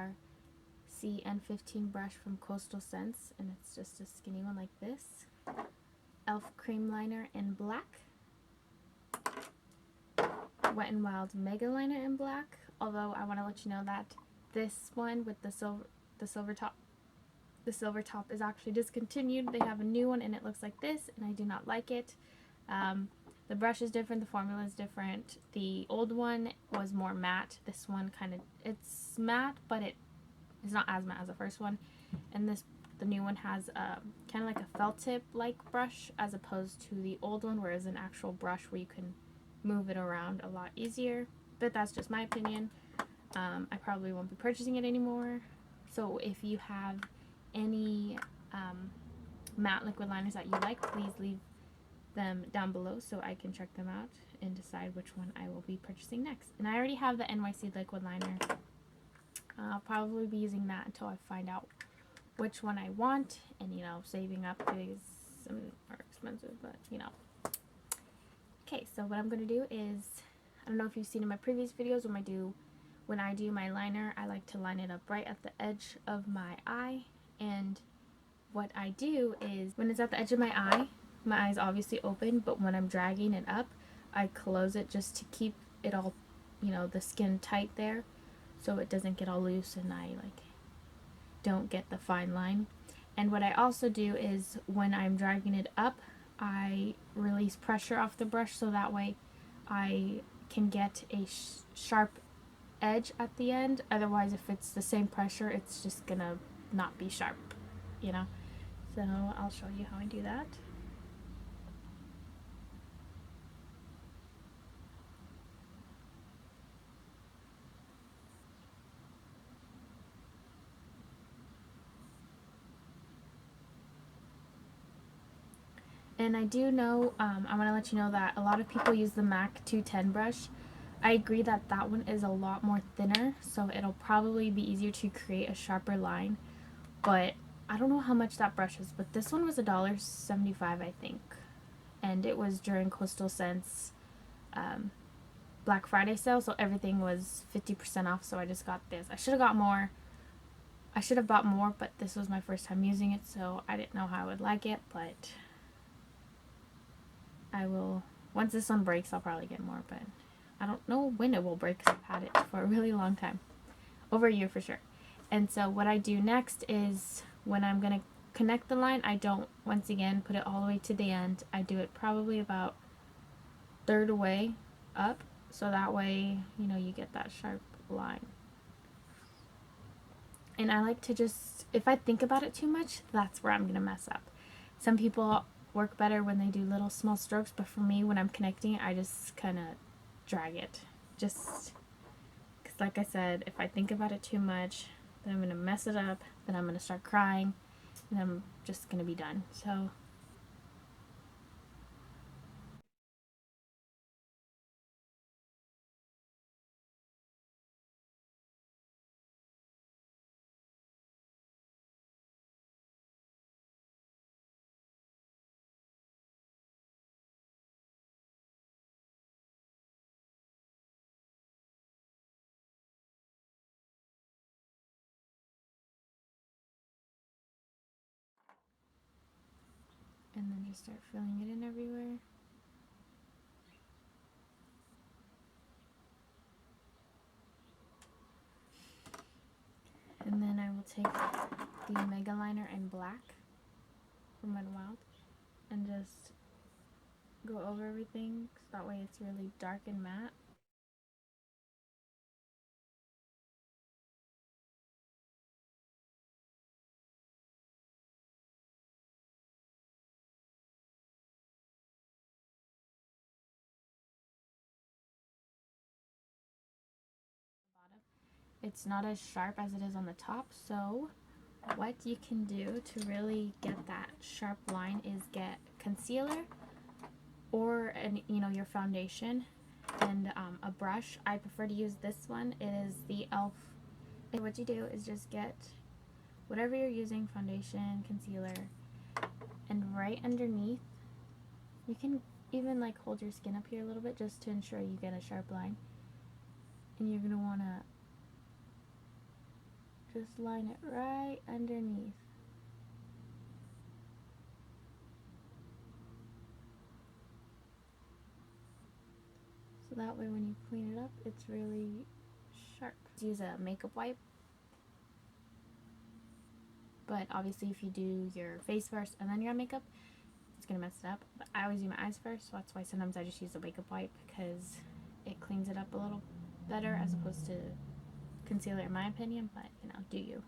our CN15 brush from Coastal Scents, and it's just a skinny one like this. Elf Cream Liner in black. Wet n Wild Mega Liner in black, although I want to let you know that this one with the silver top is actually discontinued. They have a new one and it looks like this, and I do not like it. The brush is different, the formula is different. The old one was more matte. This one it's matte, but it is not as matte as the first one. And the new one has kind of like a felt tip like brush, as opposed to the old one where it's an actual brush where you can move it around a lot easier. But that's just my opinion. I probably won't be purchasing it anymore. So if you have any matte liquid liners that you like, please leave them down below so I can check them out and decide which one I will be purchasing next. And I already have the NYC liquid liner. I'll probably be using that until I find out which one I want, and saving up because some are expensive, but Okay, so what I'm going to do is, I don't know if you've seen in my previous videos, when I do my liner, I like to line it up right at the edge of my eye. And what I do is, when it's at the edge of my eye's obviously open, but when I'm dragging it up, I close it just to keep it all, the skin tight there, so it doesn't get all loose and I don't get the fine line. And what I also do is, when I'm dragging it up, I release pressure off the brush so that way I can get a sharp edge at the end. Otherwise, if it's the same pressure, it's just gonna not be sharp, So I'll show you how I do that. And I do know, I want to let you know that a lot of people use the MAC 210 brush. I agree that that one is a lot more thinner, so it'll probably be easier to create a sharper line. But I don't know how much that brush is, but this one was $1.75, I think. And it was during Coastal Scents Black Friday sale, so everything was 50% off, so I just got this. I should have got more. I should have bought more, but this was my first time using it, so I didn't know how I would like it, but I will, once this one breaks, I'll probably get more, but I don't know when it will break because I've had it for a really long time. Over a year for sure. And so what I do next is, when I'm going to connect the line, I don't, once again, put it all the way to the end. I do it probably about third way up, so that way, you get that sharp line. And I like to just, if I think about it too much, that's where I'm going to mess up. Some people work better when they do little small strokes, but for me, when I'm connecting, I just kind of drag it. Just because, like I said, if I think about it too much, then I'm going to mess it up, then I'm going to start crying, and I'm just going to be done. So and then just start filling it in everywhere. And then I will take the Mega Liner in black from Wet n Wild and just go over everything, so that way it's really dark and matte. It's not as sharp as it is on the top, so what you can do to really get that sharp line is get concealer or your foundation and a brush. I prefer to use this one. It is the Elf. And what you do is just get whatever you're using, foundation, concealer, and right underneath, you can even hold your skin up here a little bit just to ensure you get a sharp line. And you're going to want to just line it right underneath. So that way when you clean it up, it's really sharp. Use a makeup wipe. But obviously if you do your face first and then your makeup, it's going to mess it up. But I always do my eyes first, so that's why sometimes I just use a makeup wipe, because it cleans it up a little better as opposed to concealer in my opinion. But you know, do you.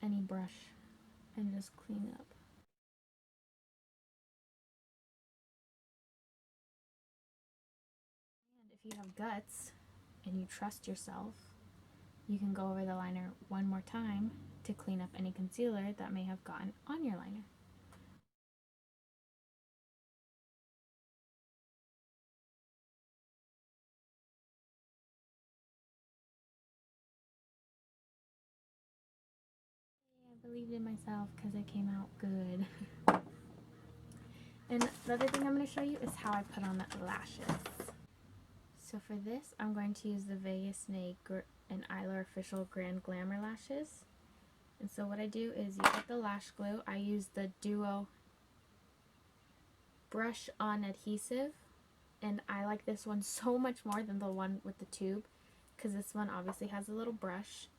Any brush and just clean it up. And if you have guts and you trust yourself, you can go over the liner one more time to clean up any concealer that may have gotten on your liner. I believed in myself because it came out good. And the other thing I'm going to show you is how I put on the lashes. So for this, I'm going to use the Vegas Snake and Eylure Official Grand Glamour lashes. And so what I do is you get the lash glue. I use the Duo brush on adhesive, and I like this one so much more than the one with the tube, because this one obviously has a little brush,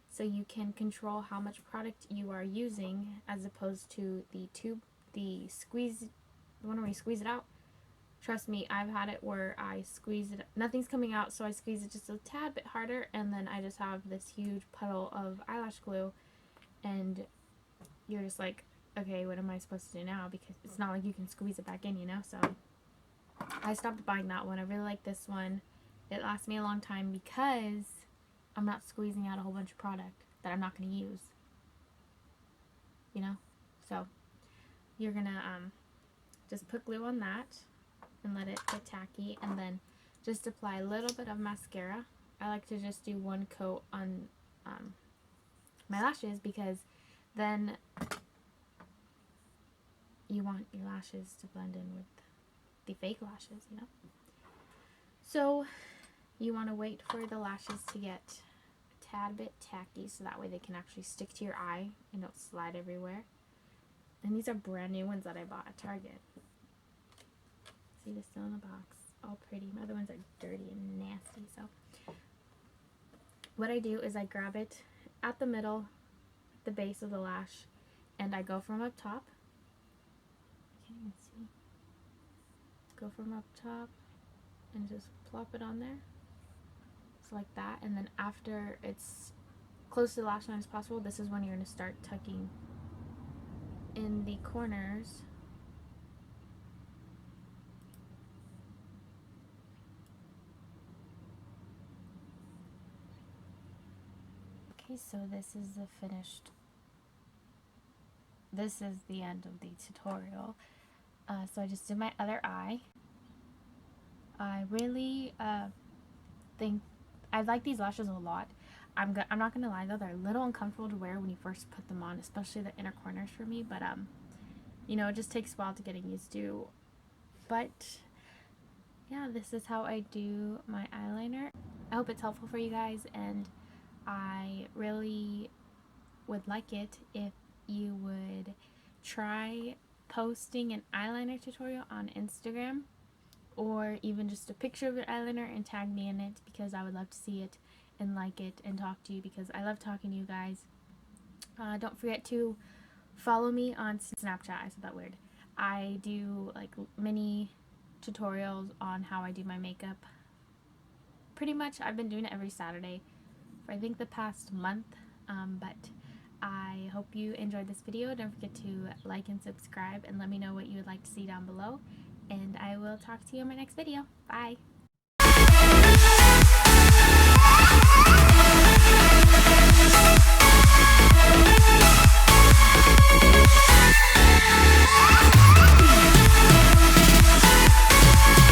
so you can control how much product you are using, as opposed to the tube, the one where you squeeze it out. Trust me, I've had it where I squeeze it, nothing's coming out, so I squeeze it just a tad bit harder, and then I just have this huge puddle of eyelash glue, and you're just like, okay, what am I supposed to do now? Because it's not like you can squeeze it back in, you know? So I stopped buying that one. I really like this one. It lasts me a long time because I'm not squeezing out a whole bunch of product that I'm not going to use, you know? So you're going to just put glue on that and let it get tacky, and then just apply a little bit of mascara. I like to just do one coat on my lashes, because then you want your lashes to blend in with the fake lashes, you know? So you want to wait for the lashes to get a tad bit tacky, so that way they can actually stick to your eye and don't slide everywhere. And these are brand new ones that I bought at Target. See, they're still in the box, all pretty. My other ones are dirty and nasty. So what I do is I grab it at the middle, the base of the lash, and I go from up top. Can't even see. Go from up top and just plop it on there, just like that. And then after it's close to the lash line as possible, this is when you're going to start tucking in the corners. Okay, so this is the finished, this is the end of the tutorial. So I just did my other eye. I really think I like these lashes a lot. I'm not gonna lie though, they're a little uncomfortable to wear when you first put them on, especially the inner corners for me. But you know, it just takes a while to getting used to. But yeah, this is how I do my eyeliner. I hope it's helpful for you guys, and I really would like it if you would try posting an eyeliner tutorial on Instagram, or even just a picture of your eyeliner and tag me in it, because I would love to see it and like it and talk to you, because I love talking to you guys. Don't forget to follow me on Snapchat. I said that weird. I do like mini tutorials on how I do my makeup. Pretty much I've been doing it every Saturday for I think the past month, but I hope you enjoyed this video. Don't forget to like and subscribe, and let me know what you would like to see down below, and I will talk to you in my next video. Bye!